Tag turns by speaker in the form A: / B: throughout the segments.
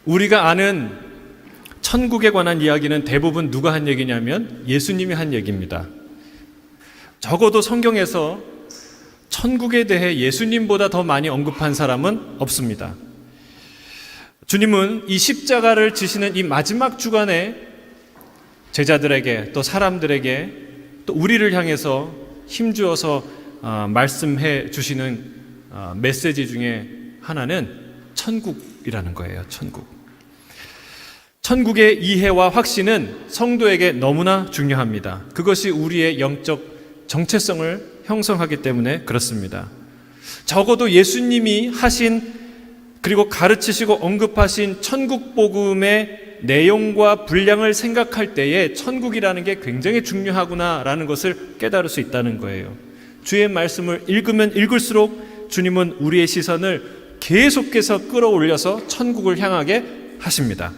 A: 우리가 아는 천국에 관한 이야기는 대부분 누가 한 얘기냐면 예수님이 한 얘기입니다. 적어도 성경에서 천국에 대해 예수님보다 더 많이 언급한 사람은 없습니다. 주님은 이 십자가를 지시는 이 마지막 주간에 제자들에게 또 사람들에게 또 우리를 향해서 힘주어서 말씀해 주시는 메시지 중에 하나는 천국이라는 거예요. 천국의 이해와 확신은 성도에게 너무나 중요합니다. 그것이 우리의 영적 정체성을 형성하기 때문에 그렇습니다. 적어도 예수님이 하신 그리고 가르치시고 언급하신 천국 복음의 내용과 분량을 생각할 때에 천국이라는 게 굉장히 중요하구나라는 것을 깨달을 수 있다는 거예요. 주의 말씀을 읽으면 읽을수록 주님은 우리의 시선을 계속해서 끌어올려서 천국을 향하게 하십니다.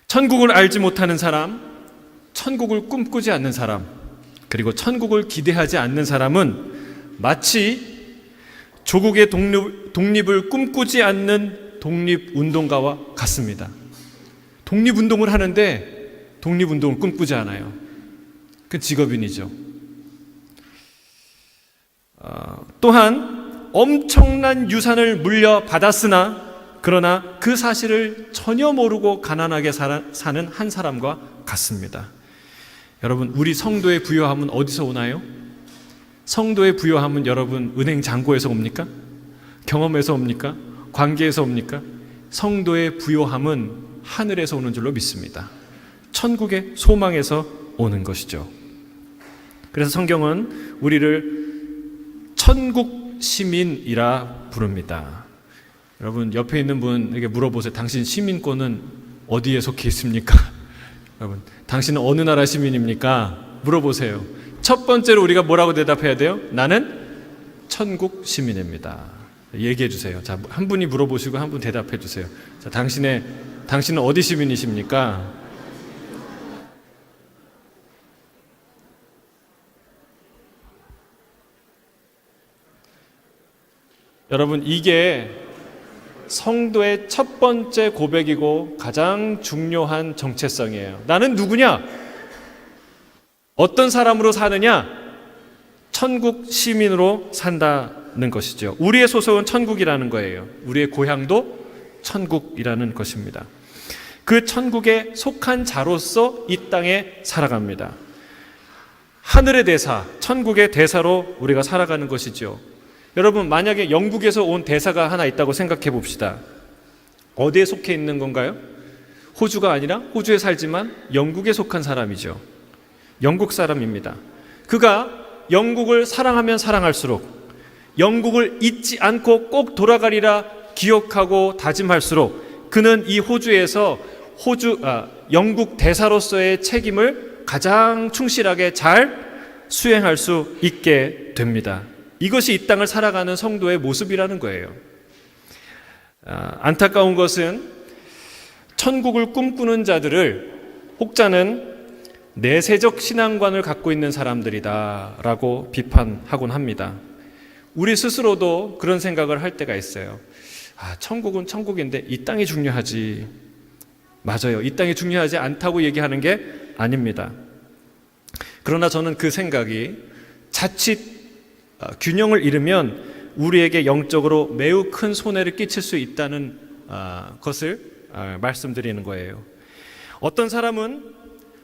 A: 천국을 알지 못하는 사람, 천국을 꿈꾸지 않는 사람, 그리고 천국을 기대하지 않는 사람은 마치 조국의 독립을 꿈꾸지 않는 독립운동가와 같습니다. 독립운동을 하는데 독립운동을 꿈꾸지 않아요. 그건 직업인이죠. 또한 엄청난 유산을 물려받았으나 그러나 그 사실을 전혀 모르고 가난하게 사는 한 사람과 같습니다. 여러분, 우리 성도의 부요함은 어디서 오나요? 성도의 부요함은 여러분 은행 잔고에서 옵니까? 경험에서 옵니까? 관계에서 옵니까? 성도의 부요함은 하늘에서 오는 줄로 믿습니다. 천국의 소망에서 오는 것이죠. 그래서 성경은 우리를 천국 시민이라 부릅니다. 여러분, 옆에 있는 분에게 물어보세요. 당신 시민권은 어디에 속해 있습니까? 여러분, 당신은 어느 나라 시민입니까? 물어보세요. 첫 번째로 우리가 뭐라고 대답해야 돼요? 나는 천국 시민입니다. 얘기해 주세요. 자, 한 분이 물어보시고 한 분 대답해 주세요. 자, 당신은 어디 시민이십니까? 여러분, 이게 성도의 첫 번째 고백이고 가장 중요한 정체성이에요. 나는 누구냐? 어떤 사람으로 사느냐? 천국 시민으로 산다는 것이죠. 우리의 소속은 천국이라는 거예요. 우리의 고향도 천국이라는 것입니다. 그 천국에 속한 자로서 이 땅에 살아갑니다. 하늘의 대사, 천국의 대사로 우리가 살아가는 것이죠. 여러분, 만약에 영국에서 온 대사가 하나 있다고 생각해 봅시다. 어디에 속해 있는 건가요? 호주가 아니라 호주에 살지만 영국에 속한 사람이죠. 영국 사람입니다. 그가 영국을 사랑하면 사랑할수록, 영국을 잊지 않고 꼭 돌아가리라 기억하고 다짐할수록 그는 이 호주에서 영국 대사로서의 책임을 가장 충실하게 잘 수행할 수 있게 됩니다. 이것이 이 땅을 살아가는 성도의 모습이라는 거예요. 안타까운 것은 천국을 꿈꾸는 자들을 혹자는 내세적 신앙관을 갖고 있는 사람들이다 라고 비판하곤 합니다. 우리 스스로도 그런 생각을 할 때가 있어요. 천국은 천국인데 이 땅이 중요하지. 맞아요. 이 땅이 중요하지 않다고 얘기하는 게 아닙니다. 그러나 저는 그 생각이 자칫 균형을 잃으면 우리에게 영적으로 매우 큰 손해를 끼칠 수 있다는 것을 말씀드리는 거예요. 어떤 사람은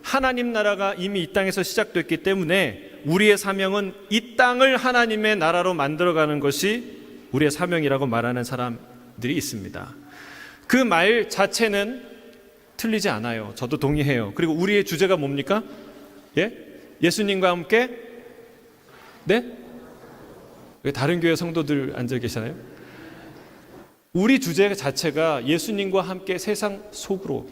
A: 하나님 나라가 이미 이 땅에서 시작됐기 때문에 우리의 사명은 이 땅을 하나님의 나라로 만들어가는 것이 우리의 사명이라고 말하는 사람들이 있습니다. 그 말 자체는 틀리지 않아요. 저도 동의해요. 그리고 우리의 주제가 뭡니까? 예수님과 함께 왜 다른 교회 성도들 앉아 계시나요? 우리 주제 자체가 예수님과 함께 세상 속으로,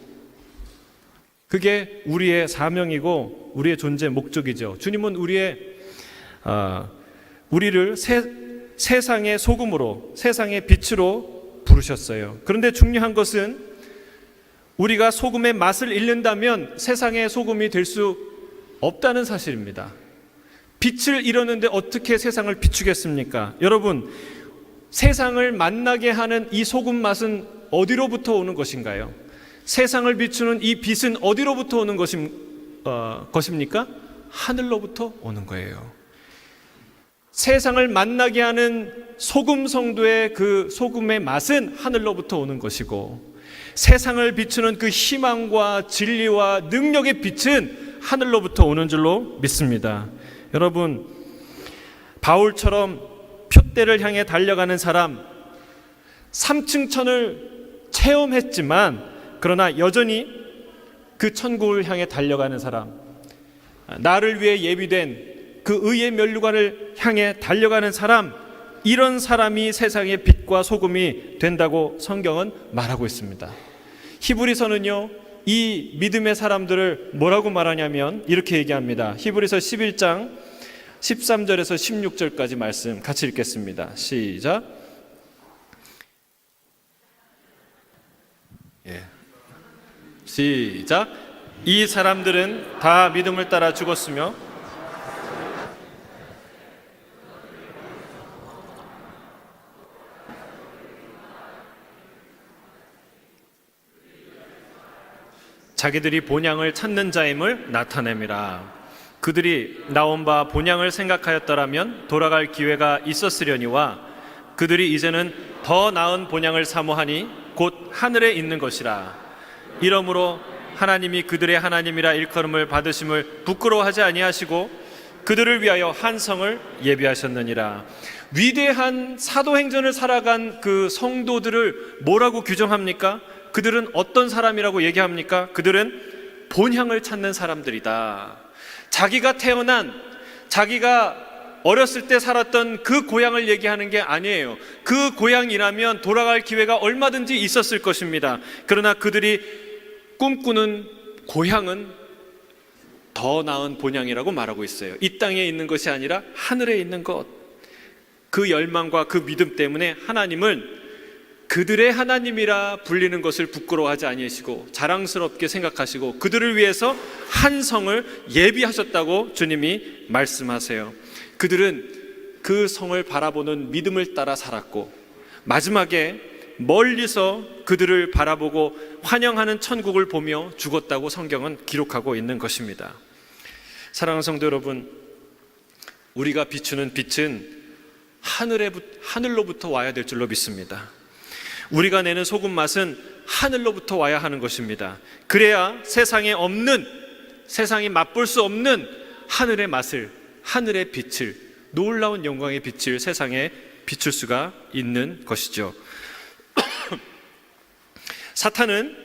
A: 그게 우리의 사명이고 우리의 존재 목적이죠. 주님은 우리를 세상의 소금으로, 세상의 빛으로 부르셨어요. 그런데 중요한 것은 우리가 소금의 맛을 잃는다면 세상의 소금이 될 수 없다는 사실입니다. 빛을 잃었는데 어떻게 세상을 비추겠습니까? 여러분, 세상을 만나게 하는 이 소금 맛은 어디로부터 오는 것인가요? 세상을 비추는 이 빛은 어디로부터 오는 것입니까? 하늘로부터 오는 거예요. 세상을 만나게 하는 소금 성도의 그 소금의 맛은 하늘로부터 오는 것이고, 세상을 비추는 그 희망과 진리와 능력의 빛은 하늘로부터 오는 줄로 믿습니다. 여러분, 바울처럼 표대를 향해 달려가는 사람, 3층 천을 체험했지만 그러나 여전히 그 천국을 향해 달려가는 사람, 나를 위해 예비된 그 의의 면류관을 향해 달려가는 사람, 이런 사람이 세상의 빛과 소금이 된다고 성경은 말하고 있습니다. 히브리서는요, 이 믿음의 사람들을 뭐라고 말하냐면 이렇게 얘기합니다. 히브리서 11장 13절에서 16절까지 말씀 같이 읽겠습니다. 시작. 시작. 이 사람들은 다 믿음을 따라 죽었으며 자기들이 본향을 찾는 자임을 나타냅니다. 그들이 나온 바 본향을 생각하였더라면 돌아갈 기회가 있었으려니와 그들이 이제는 더 나은 본향을 사모하니 곧 하늘에 있는 것이라. 이러므로 하나님이 그들의 하나님이라 일컬음을 받으심을 부끄러워하지 아니하시고 그들을 위하여 한 성을 예비하셨느니라. 위대한 사도행전을 살아간 그 성도들을 뭐라고 규정합니까? 그들은 어떤 사람이라고 얘기합니까? 그들은 본향을 찾는 사람들이다. 자기가 태어난, 자기가 어렸을 때 살았던 그 고향을 얘기하는 게 아니에요. 그 고향이라면 돌아갈 기회가 얼마든지 있었을 것입니다. 그러나 그들이 꿈꾸는 고향은 더 나은 본향이라고 말하고 있어요. 이 땅에 있는 것이 아니라 하늘에 있는 것. 그 열망과 그 믿음 때문에 하나님은 그들의 하나님이라 불리는 것을 부끄러워하지 아니하시고 자랑스럽게 생각하시고 그들을 위해서 한 성을 예비하셨다고 주님이 말씀하세요. 그들은 그 성을 바라보는 믿음을 따라 살았고 마지막에 멀리서 그들을 바라보고 환영하는 천국을 보며 죽었다고 성경은 기록하고 있는 것입니다. 사랑하는 성도 여러분, 우리가 비추는 빛은 하늘로부터 와야 될 줄로 믿습니다. 우리가 내는 소금 맛은 하늘로부터 와야 하는 것입니다. 그래야 세상에 없는, 세상이 맛볼 수 없는 하늘의 맛을, 하늘의 빛을, 놀라운 영광의 빛을 세상에 비출 수가 있는 것이죠. 사탄은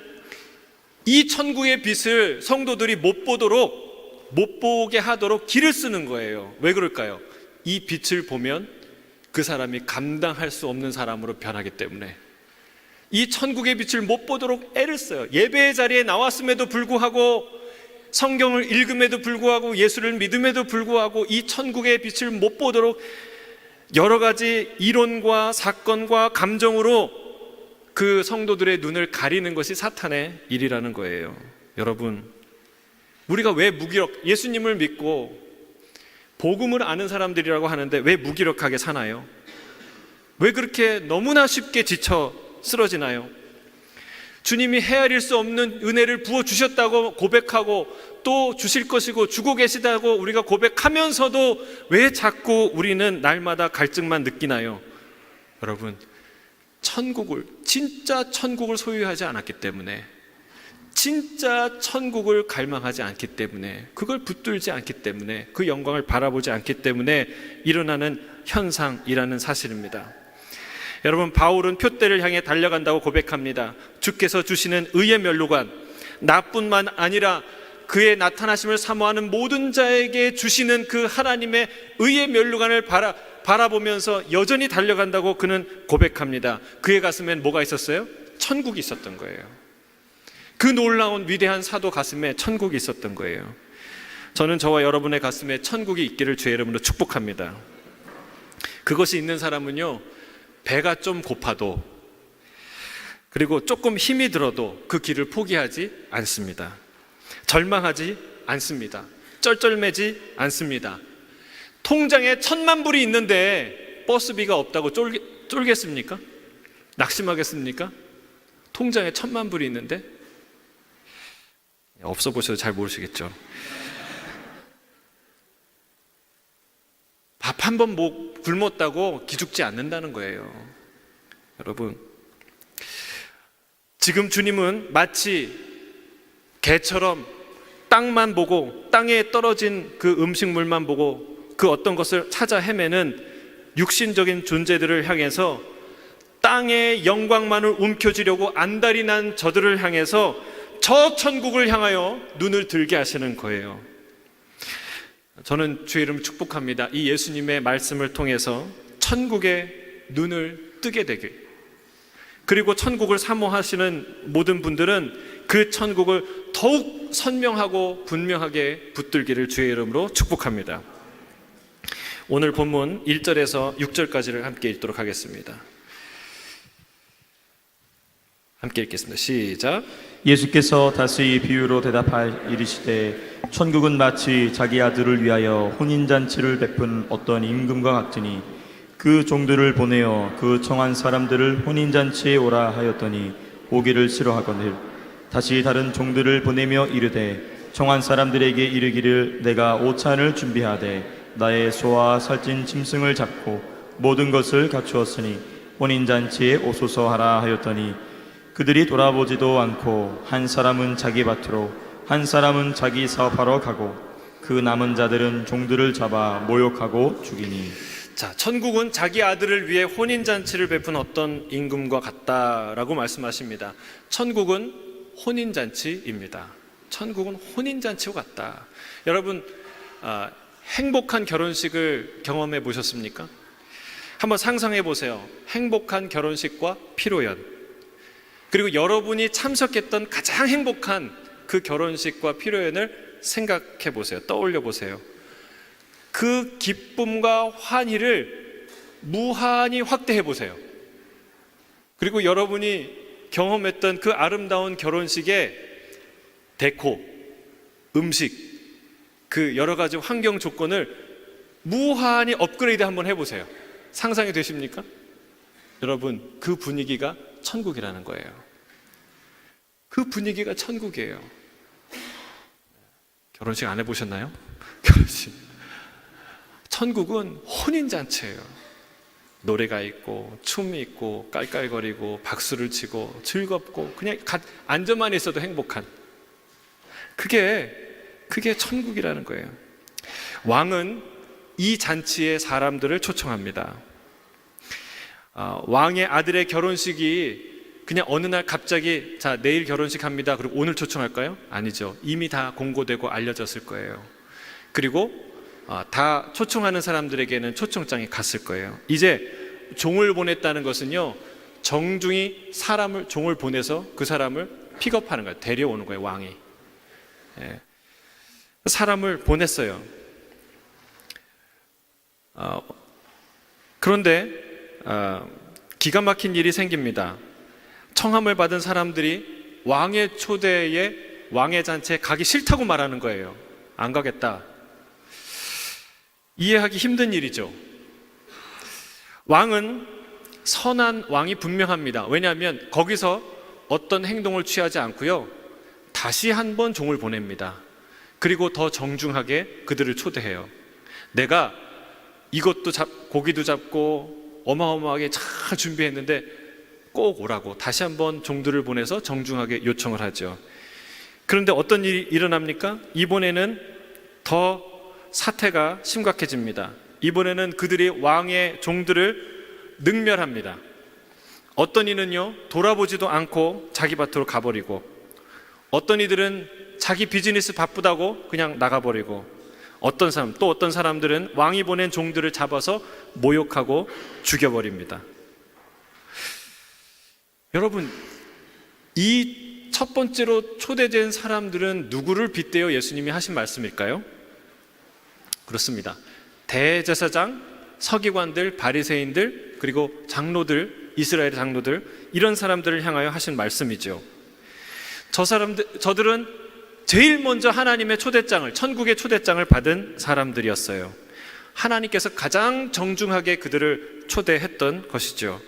A: 이 천국의 빛을 성도들이 못 보게 하도록 길을 쓰는 거예요. 왜 그럴까요? 이 빛을 보면 그 사람이 감당할 수 없는 사람으로 변하기 때문에 이 천국의 빛을 못 보도록 애를 써요. 예배의 자리에 나왔음에도 불구하고, 성경을 읽음에도 불구하고, 예수를 믿음에도 불구하고 이 천국의 빛을 못 보도록 여러 가지 이론과 사건과 감정으로 그 성도들의 눈을 가리는 것이 사탄의 일이라는 거예요. 여러분, 우리가 왜 예수님을 믿고 복음을 아는 사람들이라고 하는데 왜 무기력하게 사나요? 왜 그렇게 너무나 쉽게 지쳐 쓰러지나요? 주님이 헤아릴 수 없는 은혜를 부어주셨다고 고백하고 또 주실 것이고 주고 계시다고 우리가 고백하면서도 왜 자꾸 우리는 날마다 갈증만 느끼나요? 여러분, 진짜 천국을 소유하지 않았기 때문에, 진짜 천국을 갈망하지 않기 때문에, 그걸 붙들지 않기 때문에, 그 영광을 바라보지 않기 때문에 일어나는 현상이라는 사실입니다. 여러분, 바울은 표대를 향해 달려간다고 고백합니다. 주께서 주시는 의의 면류관, 나뿐만 아니라 그의 나타나심을 사모하는 모든 자에게 주시는 그 하나님의 의의 면류관을 바라보면서 여전히 달려간다고 그는 고백합니다. 그의 가슴엔 뭐가 있었어요? 천국이 있었던 거예요. 그 놀라운 위대한 사도 가슴에 천국이 있었던 거예요. 저는 저와 여러분의 가슴에 천국이 있기를 주의 이름으로 축복합니다. 그것이 있는 사람은요, 배가 좀 고파도, 그리고 조금 힘이 들어도 그 길을 포기하지 않습니다. 절망하지 않습니다. 쩔쩔매지 않습니다. 통장에 1,000만 불이 있는데 버스비가 없다고 쫄겠습니까? 낙심하겠습니까? 통장에 1,000만 불이 있는데? 없어 보셔도 잘 모르시겠죠. 밥 한 번 굶었다고 기죽지 않는다는 거예요. 여러분, 지금 주님은 마치 개처럼 땅만 보고 땅에 떨어진 그 음식물만 보고 그 어떤 것을 찾아 헤매는 육신적인 존재들을 향해서 땅의 영광만을 움켜쥐려고 안달이 난 저들을 향해서 저 천국을 향하여 눈을 들게 하시는 거예요. 저는 주의 이름을 축복합니다. 이 예수님의 말씀을 통해서 천국의 눈을 뜨게 되길, 그리고 천국을 사모하시는 모든 분들은 그 천국을 더욱 선명하고 분명하게 붙들기를 주의 이름으로 축복합니다. 오늘 본문 1절에서 6절까지를 함께 읽도록 하겠습니다. 함께 읽겠습니다. 시작.
B: 예수께서 다시 비유로 대답하여 이르시되 천국은 마치 자기 아들을 위하여 혼인잔치를 베푼 어떤 임금과 같으니 그 종들을 보내어 그 청한 사람들을 혼인잔치에 오라 하였더니 오기를 싫어하거늘 다시 다른 종들을 보내며 이르되 청한 사람들에게 이르기를 내가 오찬을 준비하되 나의 소와 살찐 짐승을 잡고 모든 것을 갖추었으니 혼인잔치에 오소서 하라 하였더니 그들이 돌아보지도 않고 한 사람은 자기 밭으로 한 사람은 자기 사업하러 가고 그 남은 자들은 종들을 잡아 모욕하고 죽이니.
A: 자, 천국은 자기 아들을 위해 혼인잔치를 베푼 어떤 임금과 같다라고 말씀하십니다. 천국은 혼인잔치입니다. 천국은 혼인잔치와 같다. 여러분, 행복한 결혼식을 경험해 보셨습니까? 한번 상상해 보세요. 행복한 결혼식과 피로연, 그리고 여러분이 참석했던 가장 행복한 그 결혼식과 피로연을 생각해 보세요. 떠올려 보세요. 그 기쁨과 환희를 무한히 확대해 보세요. 그리고 여러분이 경험했던 그 아름다운 결혼식의 데코, 음식, 그 여러 가지 환경 조건을 무한히 업그레이드 한번 해보세요. 상상이 되십니까? 여러분, 그 분위기가 천국이라는 거예요. 그 분위기가 천국이에요. 결혼식 안 해보셨나요? 결혼식. 천국은 혼인잔치예요. 노래가 있고 춤이 있고 깔깔거리고 박수를 치고 즐겁고 그냥 앉아만 있어도 행복한, 그게 천국이라는 거예요. 왕은 이 잔치에 사람들을 초청합니다. 왕의 아들의 결혼식이 그냥 어느 날 갑자기 자 내일 결혼식 합니다 그리고 오늘 초청할까요? 아니죠. 이미 다 공고되고 알려졌을 거예요. 그리고 다 초청하는 사람들에게는 초청장이 갔을 거예요. 이제 종을 보냈다는 것은요, 정중히 종을 보내서 그 사람을 픽업하는 거예요. 데려오는 거예요, 왕이. 사람을 보냈어요. 그런데 기가 막힌 일이 생깁니다. 청함을 받은 사람들이 왕의 초대에, 왕의 잔치에 가기 싫다고 말하는 거예요. 안 가겠다. 이해하기 힘든 일이죠. 왕은 선한 왕이 분명합니다. 왜냐하면 거기서 어떤 행동을 취하지 않고요, 다시 한번 종을 보냅니다. 그리고 더 정중하게 그들을 초대해요. 내가 이것도 고기도 잡고 어마어마하게 잘 준비했는데 꼭 오라고 다시 한번 종들을 보내서 정중하게 요청을 하죠. 그런데 어떤 일이 일어납니까? 이번에는 더 사태가 심각해집니다. 이번에는 그들이 왕의 종들을 능멸합니다. 어떤 이는요, 돌아보지도 않고 자기 밭으로 가버리고, 어떤 이들은 자기 비즈니스 바쁘다고 그냥 나가버리고, 어떤 사람들은 왕이 보낸 종들을 잡아서 모욕하고 죽여버립니다. 여러분, 이 첫 번째로 초대된 사람들은 누구를 빗대어 예수님이 하신 말씀일까요? 그렇습니다. 대제사장, 서기관들, 바리새인들, 그리고 장로들, 이스라엘 장로들, 이런 사람들을 향하여 하신 말씀이죠. 저들은 제일 먼저 하나님의 초대장을, 천국의 초대장을 받은 사람들이었어요. 하나님께서 가장 정중하게 그들을 초대했던 것이죠.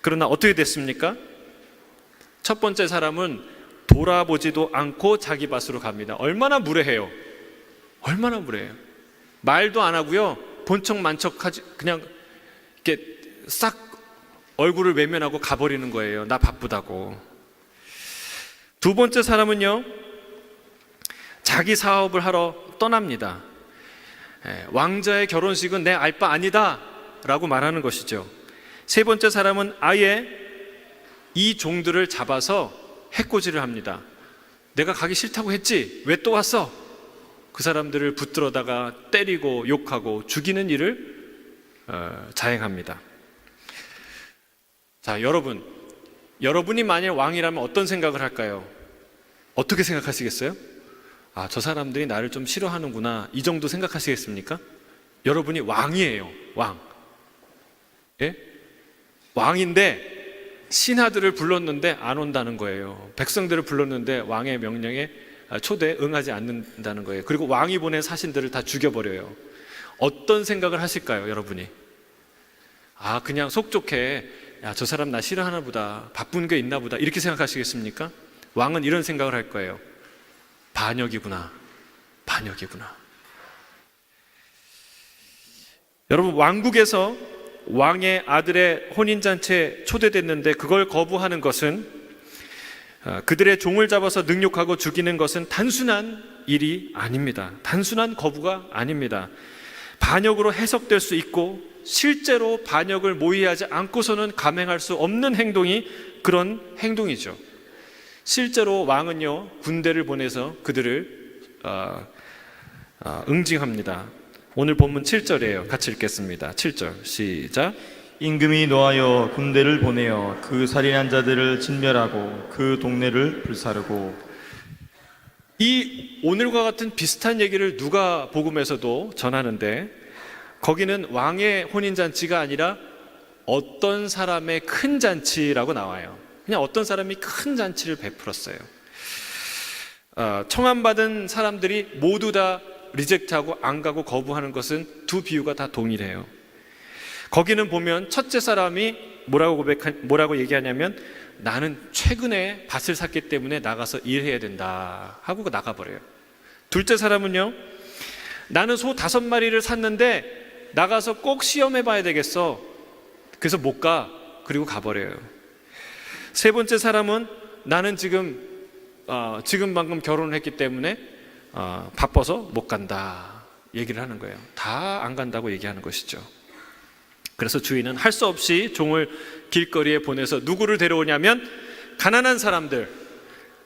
A: 그러나 어떻게 됐습니까? 첫 번째 사람은 돌아보지도 않고 자기 밭으로 갑니다. 얼마나 무례해요. 얼마나 무례해요. 말도 안 하고요, 본척 만척하지, 그냥 이렇게 싹 얼굴을 외면하고 가버리는 거예요. 나 바쁘다고. 두 번째 사람은요, 자기 사업을 하러 떠납니다. 왕자의 결혼식은 내 알 바 아니다 라고 말하는 것이죠. 세 번째 사람은 아예 이 종들을 잡아서 해코지를 합니다. 내가 가기 싫다고 했지? 왜 또 왔어? 그 사람들을 붙들어다가 때리고 욕하고 죽이는 일을 자행합니다. 자, 여러분이 만일 왕이라면 어떤 생각을 할까요? 어떻게 생각하시겠어요? 아, 저 사람들이 나를 좀 싫어하는구나, 이 정도 생각하시겠습니까? 여러분이 왕이에요. 왕. 예? 왕인데 신하들을 불렀는데 안 온다는 거예요. 백성들을 불렀는데 왕의 명령에 초대에 응하지 않는다는 거예요. 그리고 왕이 보낸 사신들을 다 죽여버려요. 어떤 생각을 하실까요, 여러분이? 아, 그냥 속 좋게, 야, 저 사람 나 싫어하나 보다, 바쁜 게 있나 보다, 이렇게 생각하시겠습니까? 왕은 이런 생각을 할 거예요. 반역이구나, 반역이구나. 여러분, 왕국에서 왕의 아들의 혼인잔치에 초대됐는데 그걸 거부하는 것은, 그들의 종을 잡아서 능욕하고 죽이는 것은 단순한 일이 아닙니다. 단순한 거부가 아닙니다. 반역으로 해석될 수 있고 실제로 반역을 모의하지 않고서는 감행할 수 없는 행동이 그런 행동이죠. 실제로 왕은요, 군대를 보내서 그들을 응징합니다. 오늘 본문 7절이에요. 같이 읽겠습니다. 7절 시작.
B: 임금이 노하여 군대를 보내어 그 살인한 자들을 진멸하고 그 동네를 불사르고.
A: 이 오늘과 같은 비슷한 얘기를 누가복음에서도 전하는데, 거기는 왕의 혼인잔치가 아니라 어떤 사람의 큰 잔치라고 나와요. 그냥 어떤 사람이 큰 잔치를 베풀었어요. 청함받은 사람들이 모두 다 리젝트하고 안 가고 거부하는 것은 두 비유가 다 동일해요. 거기는 보면 첫째 사람이 뭐라고 얘기하냐면, 나는 최근에 밭을 샀기 때문에 나가서 일해야 된다 하고 나가버려요. 둘째 사람은요, 나는 소 5마리를 샀는데 나가서 꼭 시험해 봐야 되겠어, 그래서 못 가, 그리고 가버려요. 세 번째 사람은 나는 지금 방금 결혼을 했기 때문에 바빠서 못 간다 얘기를 하는 거예요. 다 안 간다고 얘기하는 것이죠. 그래서 주인은 할 수 없이 종을 길거리에 보내서 누구를 데려오냐면 가난한 사람들,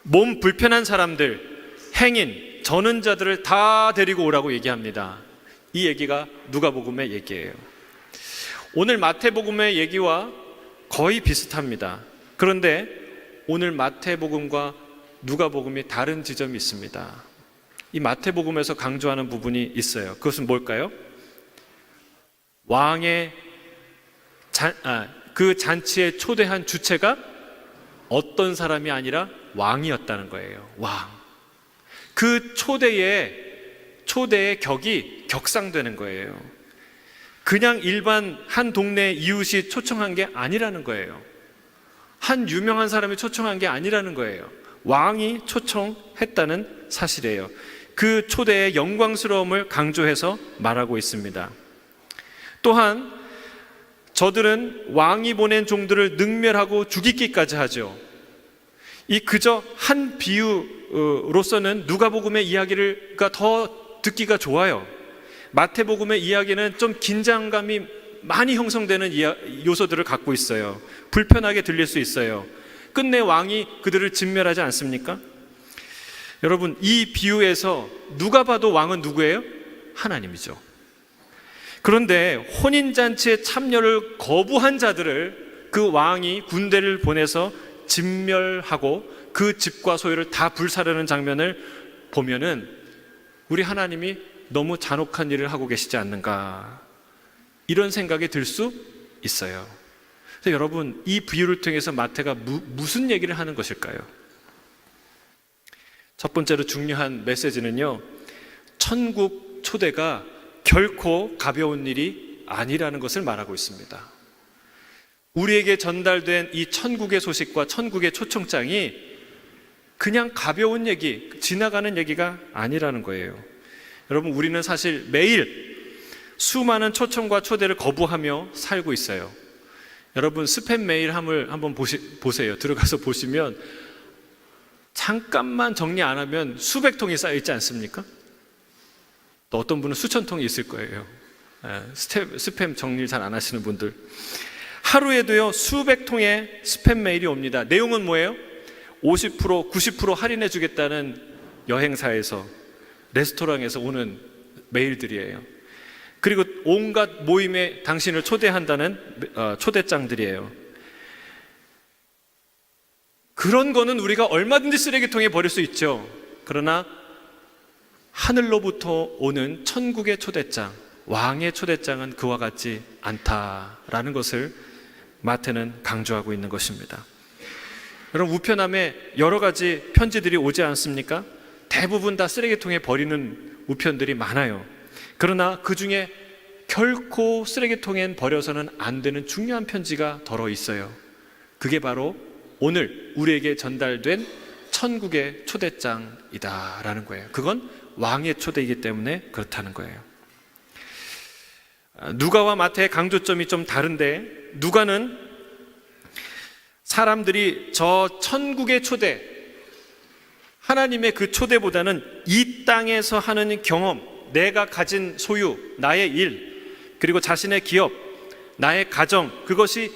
A: 몸 불편한 사람들, 행인, 저는 자들을 다 데리고 오라고 얘기합니다. 이 얘기가 누가복음의 얘기예요. 오늘 마태복음의 얘기와 거의 비슷합니다. 그런데 오늘 마태복음과 누가복음이 다른 지점이 있습니다. 이 마태복음에서 강조하는 부분이 있어요. 그것은 뭘까요? 왕의 그 잔치에 초대한 주체가 어떤 사람이 아니라 왕이었다는 거예요. 왕. 그 초대의 격이 격상되는 거예요. 그냥 일반 한 동네 이웃이 초청한 게 아니라는 거예요. 한 유명한 사람이 초청한 게 아니라는 거예요. 왕이 초청했다는 사실이에요. 그 초대의 영광스러움을 강조해서 말하고 있습니다. 또한 저들은 왕이 보낸 종들을 능멸하고 죽이기까지 하죠. 이 그저 한 비유로서는 누가복음의 이야기가 더 듣기가 좋아요. 마태복음의 이야기는 좀 긴장감이 많이 형성되는 요소들을 갖고 있어요. 불편하게 들릴 수 있어요. 끝내 왕이 그들을 진멸하지 않습니까? 여러분, 이 비유에서 누가 봐도 왕은 누구예요? 하나님이죠. 그런데 혼인잔치에 참여를 거부한 자들을 그 왕이 군대를 보내서 진멸하고 그 집과 소유를 다 불사르는 장면을 보면은 우리 하나님이 너무 잔혹한 일을 하고 계시지 않는가, 이런 생각이 들 수 있어요. 그래서 여러분, 이 비유를 통해서 마태가 무슨 얘기를 하는 것일까요? 첫 번째로 중요한 메시지는요, 천국 초대가 결코 가벼운 일이 아니라는 것을 말하고 있습니다. 우리에게 전달된 이 천국의 소식과 천국의 초청장이 그냥 가벼운 얘기, 지나가는 얘기가 아니라는 거예요. 여러분, 우리는 사실 매일 수많은 초청과 초대를 거부하며 살고 있어요. 여러분, 스팸 메일함을 한번 보세요. 들어가서 보시면 잠깐만 정리 안 하면 수백 통이 쌓여 있지 않습니까? 또 어떤 분은 수천 통이 있을 거예요. 스팸 정리를 잘 안 하시는 분들. 하루에도요, 수백 통의 스팸 메일이 옵니다. 내용은 뭐예요? 50%, 90% 할인해 주겠다는 여행사에서, 레스토랑에서 오는 메일들이에요. 그리고 온갖 모임에 당신을 초대한다는 초대장들이에요. 그런 거는 우리가 얼마든지 쓰레기통에 버릴 수 있죠. 그러나 하늘로부터 오는 천국의 초대장, 왕의 초대장은 그와 같지 않다라는 것을 마태는 강조하고 있는 것입니다. 여러분, 우편함에 여러 가지 편지들이 오지 않습니까? 대부분 다 쓰레기통에 버리는 우편들이 많아요. 그러나 그 중에 결코 쓰레기통엔 버려서는 안 되는 중요한 편지가 덜어 있어요. 그게 바로 오늘 우리에게 전달된 천국의 초대장이다라는 거예요. 그건 왕의 초대이기 때문에 그렇다는 거예요. 누가와 마태의 강조점이 좀 다른데, 누가는 사람들이 저 천국의 초대, 하나님의 그 초대보다는 이 땅에서 하는 경험, 내가 가진 소유, 나의 일, 그리고 자신의 기업, 나의 가정, 그것을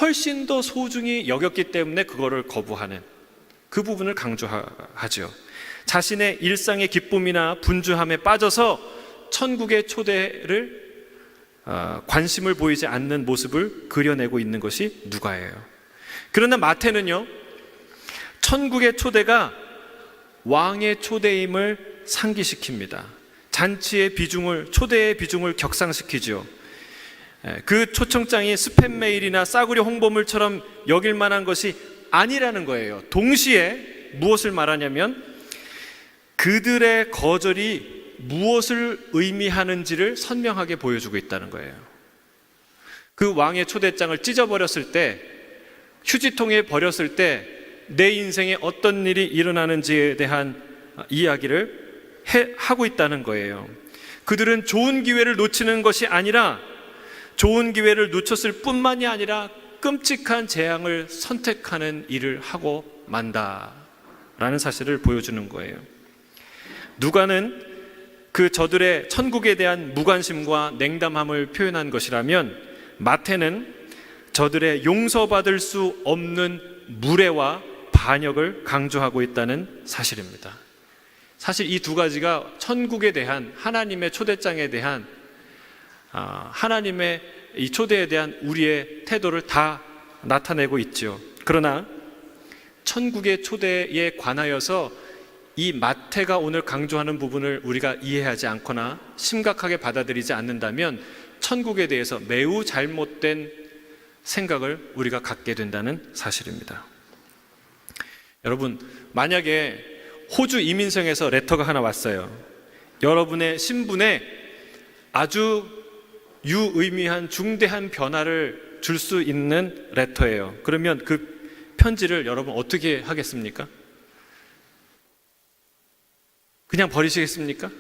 A: 훨씬 더 소중히 여겼기 때문에 그거를 거부하는 그 부분을 강조하죠. 자신의 일상의 기쁨이나 분주함에 빠져서 천국의 초대를 관심을 보이지 않는 모습을 그려내고 있는 것이 누가예요. 그러나 마태는요, 천국의 초대가 왕의 초대임을 상기시킵니다. 잔치의 비중을, 초대의 비중을 격상시키죠. 그 초청장이 스팸 메일이나 싸구려 홍보물처럼 여길 만한 것이 아니라는 거예요. 동시에 무엇을 말하냐면 그들의 거절이 무엇을 의미하는지를 선명하게 보여주고 있다는 거예요. 그 왕의 초대장을 찢어버렸을 때, 휴지통에 버렸을 때 내 인생에 어떤 일이 일어나는지에 대한 이야기를 하고 있다는 거예요. 그들은 좋은 기회를 놓치는 것이 아니라, 좋은 기회를 놓쳤을 뿐만이 아니라 끔찍한 재앙을 선택하는 일을 하고 만다라는 사실을 보여주는 거예요. 누가는 그 저들의 천국에 대한 무관심과 냉담함을 표현한 것이라면, 마태는 저들의 용서받을 수 없는 무례와 반역을 강조하고 있다는 사실입니다. 사실 이 두 가지가 천국에 대한, 하나님의 초대장에 대한, 하나님의 이 초대에 대한 우리의 태도를 다 나타내고 있죠. 그러나 천국의 초대에 관하여서 이 마태가 오늘 강조하는 부분을 우리가 이해하지 않거나 심각하게 받아들이지 않는다면 천국에 대해서 매우 잘못된 생각을 우리가 갖게 된다는 사실입니다. 여러분, 만약에 호주 이민성에서 레터가 하나 왔어요. 여러분의 신분에 아주 유의미한 중대한 변화를 줄 수 있는 레터예요. 그러면 그 편지를 여러분 어떻게 하겠습니까? 그냥 버리시겠습니까?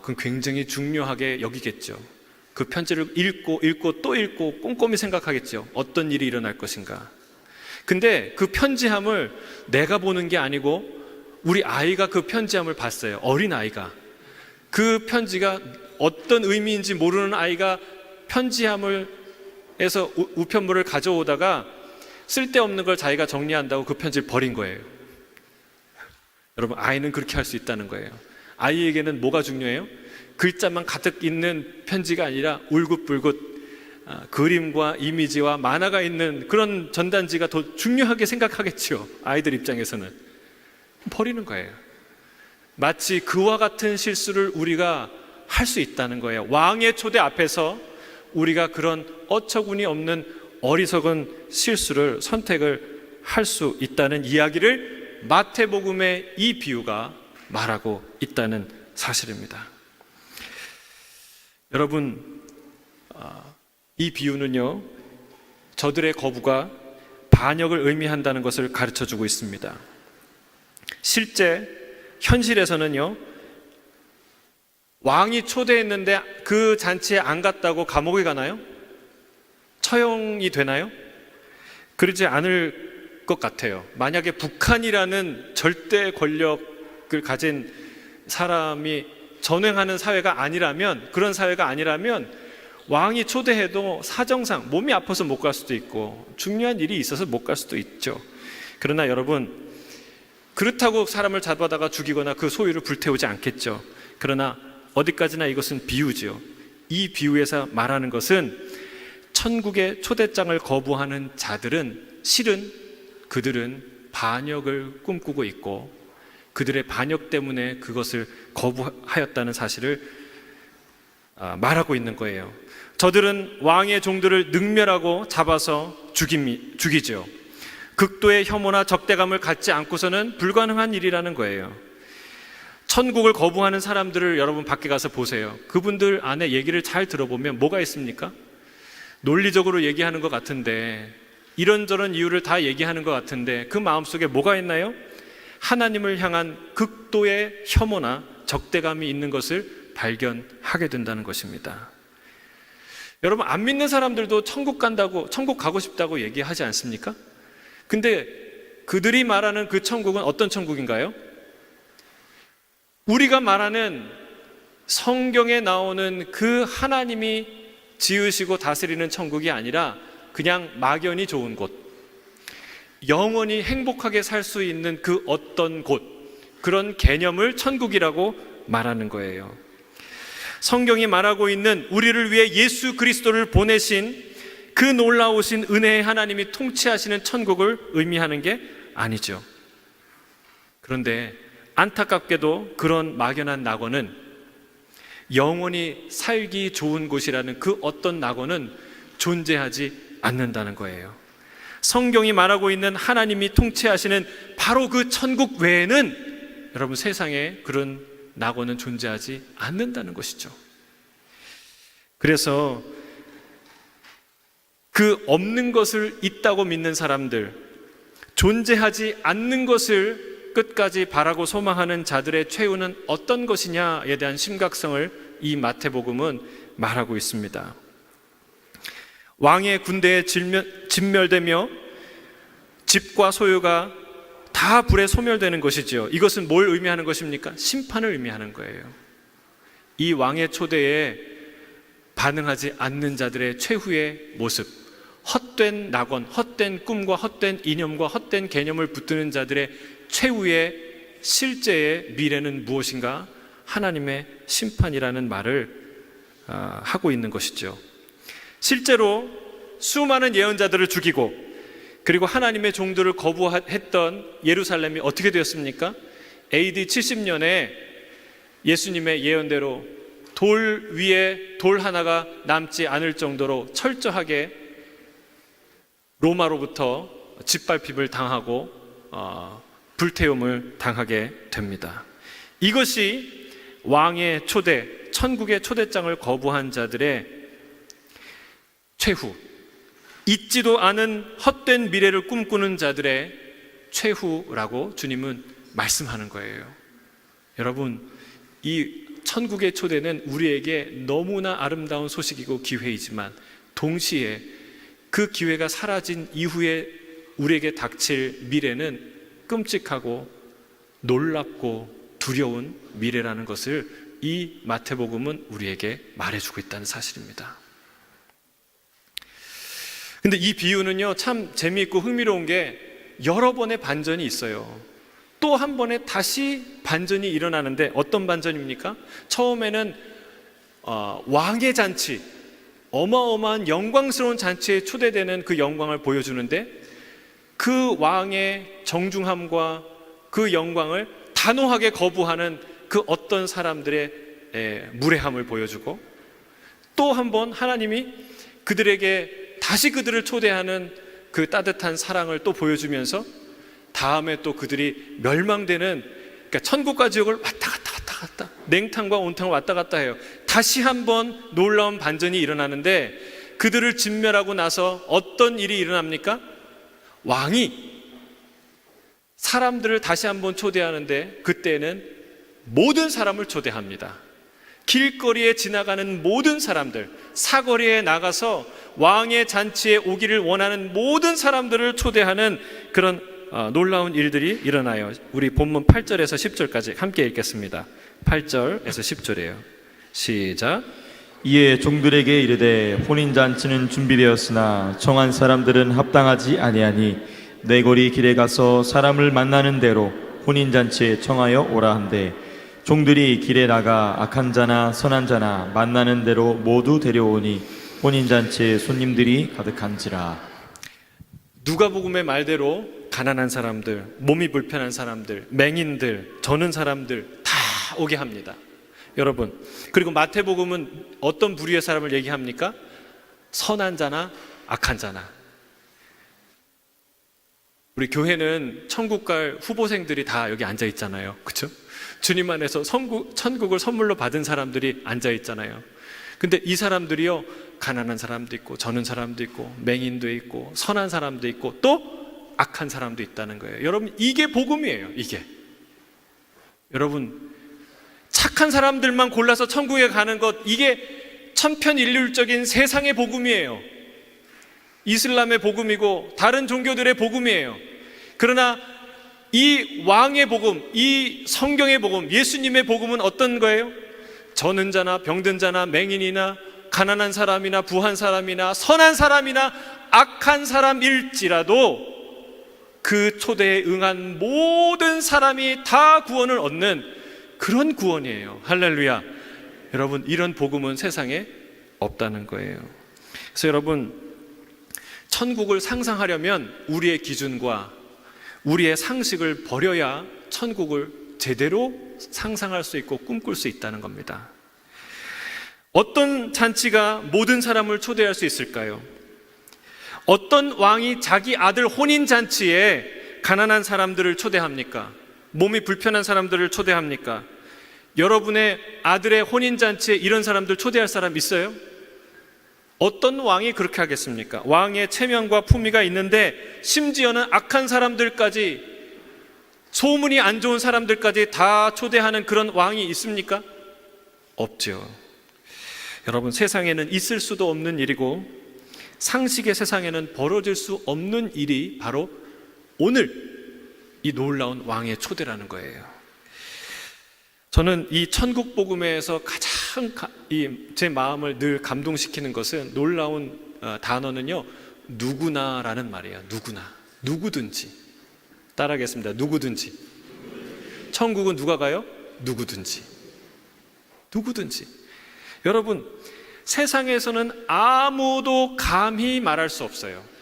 A: 그건 굉장히 중요하게 여기겠죠. 그 편지를 읽고 또 읽고 꼼꼼히 생각하겠죠. 어떤 일이 일어날 것인가. 근데 그 편지함을 내가 보는 게 아니고 우리 아이가 그 편지함을 봤어요. 어린 아이가. 그 편지가 어떤 의미인지 모르는 아이가 편지함에서 우편물을 가져오다가 쓸데없는 걸 자기가 정리한다고 그 편지를 버린 거예요. 여러분, 아이는 그렇게 할 수 있다는 거예요. 아이에게는 뭐가 중요해요? 글자만 가득 있는 편지가 아니라 울긋불긋 그림과 이미지와 만화가 있는 그런 전단지가 더 중요하게 생각하겠죠. 아이들 입장에서는. 버리는 거예요. 마치 그와 같은 실수를 우리가 할 수 있다는 거예요. 왕의 초대 앞에서 우리가 그런 어처구니 없는 어리석은 실수를, 선택을 할 수 있다는 이야기를 마태복음의 이 비유가 말하고 있다는 사실입니다. 여러분, 이 비유는요, 저들의 거부가 반역을 의미한다는 것을 가르쳐주고 있습니다. 실제 현실에서는요, 왕이 초대했는데 그 잔치에 안 갔다고 감옥에 가나요? 처형이 되나요? 그러지 않을 것 같아요. 만약에 북한이라는 절대 권력을 가진 사람이 전횡하는 사회가 아니라면, 그런 사회가 아니라면 왕이 초대해도 사정상 몸이 아파서 못 갈 수도 있고 중요한 일이 있어서 못 갈 수도 있죠. 그러나 여러분, 그렇다고 사람을 잡아다가 죽이거나 그 소유를 불태우지 않겠죠. 그러나 어디까지나 이것은 비유죠. 이 비유에서 말하는 것은 천국의 초대장을 거부하는 자들은 실은 그들은 반역을 꿈꾸고 있고 그들의 반역 때문에 그것을 거부하였다는 사실을 말하고 있는 거예요. 저들은 왕의 종들을 능멸하고 잡아서 죽이죠. 극도의 혐오나 적대감을 갖지 않고서는 불가능한 일이라는 거예요. 천국을 거부하는 사람들을 여러분 밖에 가서 보세요. 그분들 안에 얘기를 잘 들어보면 뭐가 있습니까? 논리적으로 얘기하는 것 같은데, 이런저런 이유를 다 얘기하는 것 같은데 그 마음속에 뭐가 있나요? 하나님을 향한 극도의 혐오나 적대감이 있는 것을 발견하게 된다는 것입니다. 여러분, 안 믿는 사람들도 천국 가고 싶다고 얘기하지 않습니까? 근데 그들이 말하는 그 천국은 어떤 천국인가요? 우리가 말하는 성경에 나오는 그 하나님이 지으시고 다스리는 천국이 아니라 그냥 막연히 좋은 곳, 영원히 행복하게 살 수 있는 그 어떤 곳, 그런 개념을 천국이라고 말하는 거예요. 성경이 말하고 있는 우리를 위해 예수 그리스도를 보내신 그 놀라우신 은혜의 하나님이 통치하시는 천국을 의미하는 게 아니죠. 그런데 안타깝게도 그런 막연한 낙원은, 영원히 살기 좋은 곳이라는 그 어떤 낙원은 존재하지 않는다는 거예요. 성경이 말하고 있는 하나님이 통치하시는 바로 그 천국 외에는 여러분, 세상에 그런 낙원은 존재하지 않는다는 것이죠. 그래서 그 없는 것을 있다고 믿는 사람들, 존재하지 않는 것을 끝까지 바라고 소망하는 자들의 최후는 어떤 것이냐에 대한 심각성을 이 마태복음은 말하고 있습니다. 왕의 군대에 진멸되며 집과 소유가 다 불에 소멸되는 것이죠. 이것은 뭘 의미하는 것입니까? 심판을 의미하는 거예요. 이 왕의 초대에 반응하지 않는 자들의 최후의 모습, 헛된 낙원, 헛된 꿈과 헛된 이념과 헛된 개념을 붙드는 자들의 최후의 실제의 미래는 무엇인가? 하나님의 심판이라는 말을 하고 있는 것이죠. 실제로 수많은 예언자들을 죽이고 그리고 하나님의 종들을 거부했던 예루살렘이 어떻게 되었습니까? AD 70년에 예수님의 예언대로 돌 위에 돌 하나가 남지 않을 정도로 철저하게 로마로부터 짓밟힘을 당하고 불태움을 당하게 됩니다. 이것이 왕의 초대, 천국의 초대장을 거부한 자들의 최후, 있지도 않은 헛된 미래를 꿈꾸는 자들의 최후라고 주님은 말씀하는 거예요. 여러분, 이 천국의 초대는 우리에게 너무나 아름다운 소식이고 기회이지만 동시에 그 기회가 사라진 이후에 우리에게 닥칠 미래는 끔찍하고 놀랍고 두려운 미래라는 것을 이 마태복음은 우리에게 말해주고 있다는 사실입니다. 근데 이 비유는요, 참 재미있고 흥미로운 게 여러 번의 반전이 있어요. 또 한 번에 다시 반전이 일어나는데 어떤 반전입니까? 처음에는 왕의 잔치, 어마어마한 영광스러운 잔치에 초대되는 그 영광을 보여주는데 그 왕의 정중함과 그 영광을 단호하게 거부하는 그 어떤 사람들의 무례함을 보여주고, 또 한 번 하나님이 그들에게 다시 그들을 초대하는 그 따뜻한 사랑을 또 보여주면서 다음에 또 그들이 멸망되는, 그러니까 천국과 지옥을 왔다 갔다 냉탕과 온탕을 왔다 갔다 해요. 다시 한번 놀라운 반전이 일어나는데 그들을 진멸하고 나서 어떤 일이 일어납니까? 왕이 사람들을 다시 한번 초대하는데 그때는 모든 사람을 초대합니다. 길거리에 지나가는 모든 사람들, 사거리에 나가서 왕의 잔치에 오기를 원하는 모든 사람들을 초대하는 그런 놀라운 일들이 일어나요. 우리 본문 8절에서 10절까지 함께 읽겠습니다. 8절에서 10절이에요. 시작.
B: 이에 종들에게 이르되 혼인잔치는 준비되었으나 정한 사람들은 합당하지 아니하니 내거리 길에 가서 사람을 만나는 대로 혼인잔치에 청하여 오라 한대 종들이 길에 나가 악한 자나 선한 자나 만나는 대로 모두 데려오니 혼인잔치에 손님들이 가득한지라.
A: 누가복음의 말대로 가난한 사람들, 몸이 불편한 사람들, 맹인들, 저는 사람들 다 오게 합니다. 여러분, 그리고 마태복음은 어떤 부류의 사람을 얘기합니까? 선한 자나 악한 자나. 우리 교회는 천국 갈 후보생들이 다 여기 앉아 있잖아요. 그렇죠? 주님 안에서 천국을 선물로 받은 사람들이 앉아 있잖아요. 근데 이 사람들이요, 가난한 사람도 있고 저는 사람도 있고 맹인도 있고 선한 사람도 있고 또 악한 사람도 있다는 거예요. 여러분, 이게 복음이에요. 이게. 여러분, 착한 사람들만 골라서 천국에 가는 것, 이게 천편일률적인 세상의 복음이에요. 이슬람의 복음이고 다른 종교들의 복음이에요. 그러나 이 왕의 복음, 이 성경의 복음, 예수님의 복음은 어떤 거예요? 저는 자나 병든 자나 맹인이나 가난한 사람이나 부한 사람이나 선한 사람이나 악한 사람일지라도 그 초대에 응한 모든 사람이 다 구원을 얻는 그런 구원이에요. 할렐루야. 여러분, 이런 복음은 세상에 없다는 거예요. 그래서 여러분, 천국을 상상하려면 우리의 기준과 우리의 상식을 버려야 천국을 제대로 상상할 수 있고 꿈꿀 수 있다는 겁니다. 어떤 잔치가 모든 사람을 초대할 수 있을까요? 어떤 왕이 자기 아들 혼인잔치에 가난한 사람들을 초대합니까? 몸이 불편한 사람들을 초대합니까? 여러분의 아들의 혼인잔치에 이런 사람들 초대할 사람 있어요? 어떤 왕이 그렇게 하겠습니까? 왕의 체면과 품위가 있는데 심지어는 악한 사람들까지, 소문이 안 좋은 사람들까지 다 초대하는 그런 왕이 있습니까? 없죠. 여러분, 세상에는 있을 수도 없는 일이고 상식의 세상에는 벌어질 수 없는 일이 바로 오늘 이 놀라운 왕의 초대라는 거예요. 저는 이 천국 복음에서 가장 제 마음을 늘 감동시키는 것은, 놀라운 단어는요, 누구나라는 말이에요. 누구나, 누구든지. 따라하겠습니다. 누구든지. 천국은 누가 가요? 누구든지. 누구든지. 여러분, 세상에서는 아무도 감히 말할 수 없어요.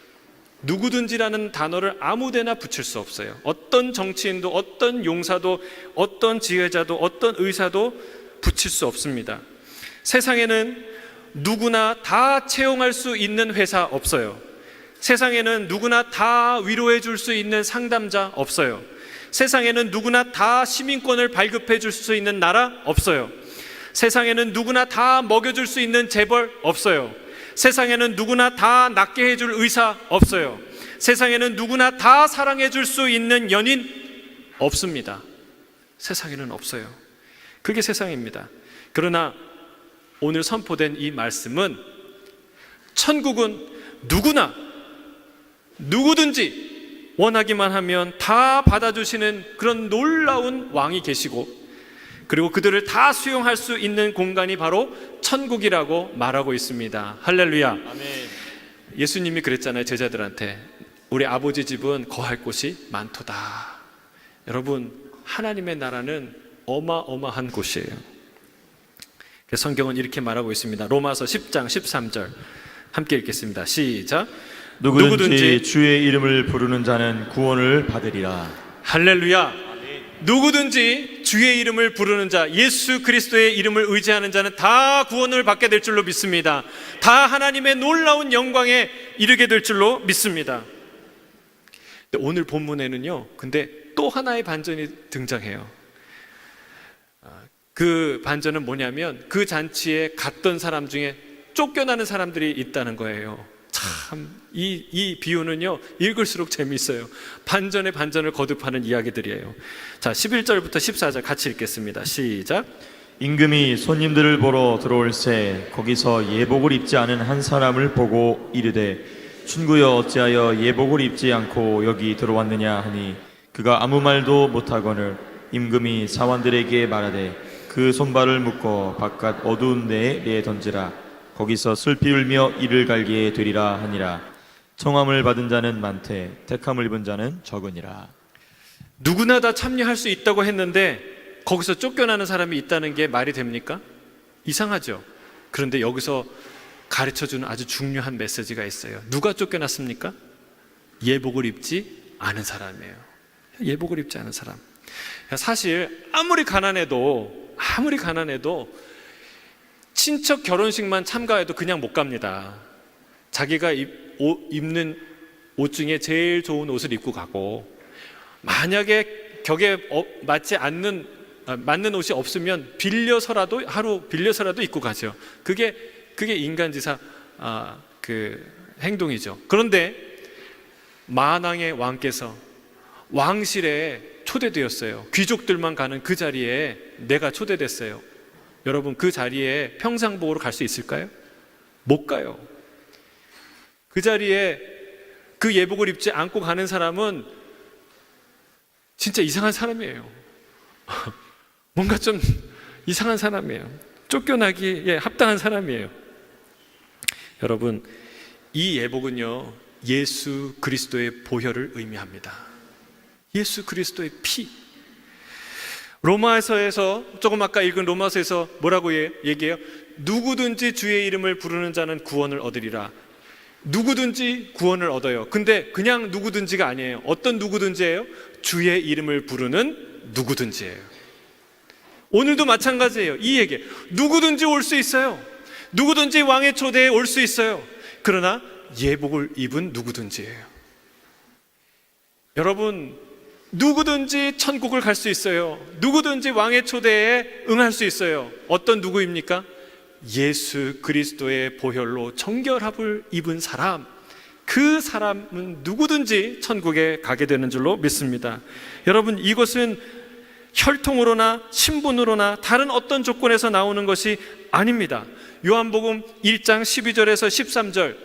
A: 누구든지라는 단어를 아무데나 붙일 수 없어요. 어떤 정치인도, 어떤 용사도, 어떤 지혜자도, 어떤 의사도 붙일 수 없습니다. 세상에는 누구나 다 채용할 수 있는 회사 없어요. 세상에는 누구나 다 위로해 줄 수 있는 상담자 없어요. 세상에는 누구나 다 시민권을 발급해 줄 수 있는 나라 없어요. 세상에는 누구나 다 먹여줄 수 있는 재벌 없어요. 세상에는 누구나 다 낫게 해줄 의사 없어요. 세상에는 누구나 다 사랑해 줄 수 있는 연인 없습니다. 세상에는 없어요. 그게 세상입니다. 그러나 오늘 선포된 이 말씀은, 천국은 누구나 누구든지 원하기만 하면 다 받아주시는 그런 놀라운 왕이 계시고, 그리고 그들을 다 수용할 수 있는 공간이 바로 천국이라고 말하고 있습니다. 할렐루야.
B: 아멘.
A: 예수님이 그랬잖아요. 제자들한테, 우리 아버지 집은 거할 곳이 많도다. 여러분, 하나님의 나라는 어마어마한 곳이에요. 성경은 이렇게 말하고 있습니다. 로마서 10장 13절 함께 읽겠습니다. 시작.
B: 누구든지 주의 이름을 부르는 자는 구원을 받으리라.
A: 할렐루야. 누구든지 주의 이름을 부르는 자, 예수 그리스도의 이름을 의지하는 자는 다 구원을 받게 될 줄로 믿습니다. 다 하나님의 놀라운 영광에 이르게 될 줄로 믿습니다. 근데 오늘 본문에는요, 근데 또 하나의 반전이 등장해요. 그 반전은 뭐냐면 그 잔치에 갔던 사람 중에 쫓겨나는 사람들이 있다는 거예요. 참, 이 비유는요, 읽을수록 재미있어요. 반전에 반전을 거듭하는 이야기들이에요. 자, 11절부터 14절 같이 읽겠습니다. 시작.
B: 임금이 손님들을 보러 들어올새 거기서 예복을 입지 않은 한 사람을 보고 이르되 춘구여 어찌하여 예복을 입지 않고 여기 들어왔느냐 하니 그가 아무 말도 못하거늘 임금이 사원들에게 말하되 그 손발을 묶어 바깥 어두운 데에 내어 던지라 거기서 슬피 울며 이를 갈게 되리라 하니라. 청함을 받은 자는 많되 택함을 입은 자는 적으니라.
A: 누구나 다 참여할 수 있다고 했는데 거기서 쫓겨나는 사람이 있다는 게 말이 됩니까? 이상하죠. 그런데 여기서 가르쳐주는 아주 중요한 메시지가 있어요. 누가 쫓겨났습니까? 예복을 입지 않은 사람이에요. 예복을 입지 않은 사람. 사실 아무리 가난해도 친척 결혼식만 참가해도 그냥 못 갑니다. 자기가 입는 옷 중에 제일 좋은 옷을 입고 가고, 만약에 격에 맞는 옷이 없으면 하루 빌려서라도 입고 가죠. 그게 인간지사 그 행동이죠. 그런데 만왕의 왕께서 왕실에 초대되었어요. 귀족들만 가는 그 자리에 내가 초대됐어요. 여러분, 그 자리에 평상복으로 갈 수 있을까요? 못 가요. 그 자리에 그 예복을 입지 않고 가는 사람은 진짜 이상한 사람이에요. 뭔가 좀 이상한 사람이에요. 쫓겨나기에 합당한 사람이에요. 여러분, 이 예복은요, 예수 그리스도의 보혈을 의미합니다. 예수 그리스도의 피. 로마서에서, 조금 아까 읽은 로마서에서 뭐라고 얘기해요? 누구든지 주의 이름을 부르는 자는 구원을 얻으리라. 누구든지 구원을 얻어요. 근데 그냥 누구든지가 아니에요. 어떤 누구든지예요? 주의 이름을 부르는 누구든지예요. 오늘도 마찬가지예요. 이 얘기, 누구든지 올 수 있어요. 누구든지 왕의 초대에 올 수 있어요. 그러나 예복을 입은 누구든지예요. 여러분, 누구든지 천국을 갈 수 있어요. 누구든지 왕의 초대에 응할 수 있어요. 어떤 누구입니까? 예수 그리스도의 보혈로 정결함을 입은 사람, 그 사람은 누구든지 천국에 가게 되는 줄로 믿습니다. 여러분, 이것은 혈통으로나 신분으로나 다른 어떤 조건에서 나오는 것이 아닙니다. 요한복음 1장 12절에서 13절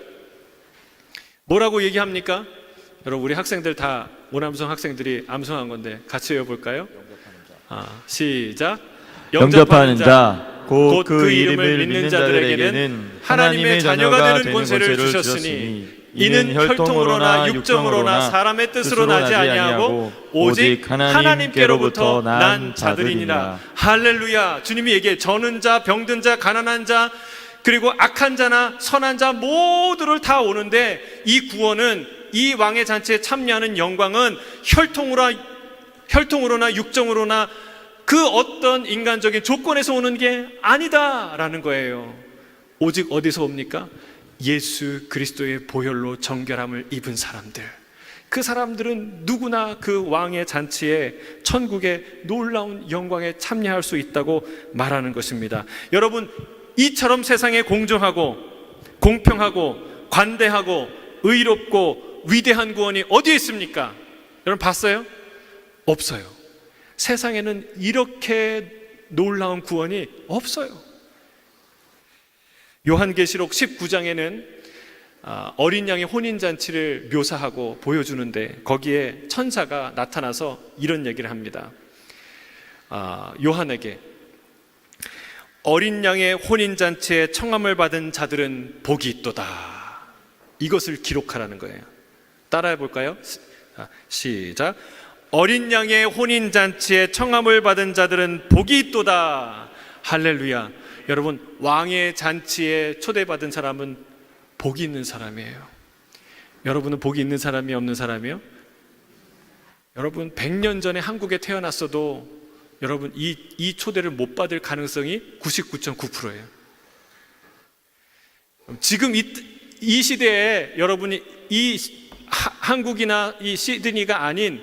A: 뭐라고 얘기합니까? 여러분, 우리 학생들 다 오남성 학생들이 암송한 건데 같이 외워볼까요? 시작.
B: 영접하는 자 곧 그 이름을 믿는 자들에게는 하나님의 자녀가 되는 권세를 주셨으니 이는 혈통으로나 육정으로나 사람의 뜻으로 나지 아니하고 오직 하나님께로부터 난 자들이니라.
A: 할렐루야. 주님이 얘기해, 저는 자, 병든 자, 가난한 자, 그리고 악한 자나 선한 자 모두를 다 오는데, 이 구원은, 이 왕의 잔치에 참여하는 영광은 혈통으로나 육정으로나 그 어떤 인간적인 조건에서 오는 게 아니다라는 거예요. 오직 어디서 옵니까? 예수 그리스도의 보혈로 정결함을 입은 사람들. 그 사람들은 누구나 그 왕의 잔치에, 천국의 놀라운 영광에 참여할 수 있다고 말하는 것입니다. 여러분, 이처럼 세상에 공정하고 공평하고 관대하고 의롭고 위대한 구원이 어디에 있습니까? 여러분 봤어요? 없어요. 세상에는 이렇게 놀라운 구원이 없어요. 요한계시록 19장에는 어린 양의 혼인잔치를 묘사하고 보여주는데, 거기에 천사가 나타나서 이런 얘기를 합니다. 요한에게 어린 양의 혼인잔치에 청함을 받은 자들은 복이 있도다, 이것을 기록하라는 거예요. 따라해 볼까요? 시작. 어린 양의 혼인잔치에 청함을 받은 자들은 복이 있도다. 할렐루야. 여러분, 왕의 잔치에 초대받은 사람은 복이 있는 사람이에요. 여러분은 복이 있는 사람이 없는 사람이요? 여러분, 100년 전에 한국에 태어났어도 여러분 이 초대를 못 받을 가능성이 99.9%예요. 지금 이 시대에 여러분이 한국이나 이 시드니가 아닌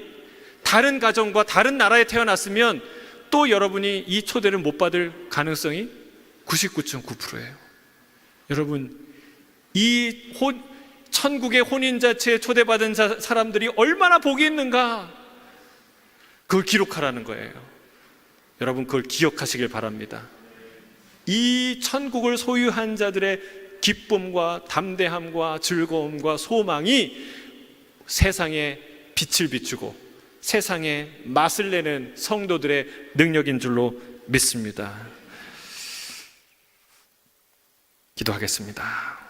A: 다른 가정과 다른 나라에 태어났으면 또 여러분이 이 초대를 못 받을 가능성이 99.9%예요. 여러분, 천국의 혼인자체에 초대받은 사람들이 얼마나 복이 있는가, 그걸 기록하라는 거예요. 여러분, 그걸 기억하시길 바랍니다. 이 천국을 소유한 자들의 기쁨과 담대함과 즐거움과 소망이 세상에 빛을 비추고 세상에 맛을 내는 성도들의 능력인 줄로 믿습니다. 기도하겠습니다.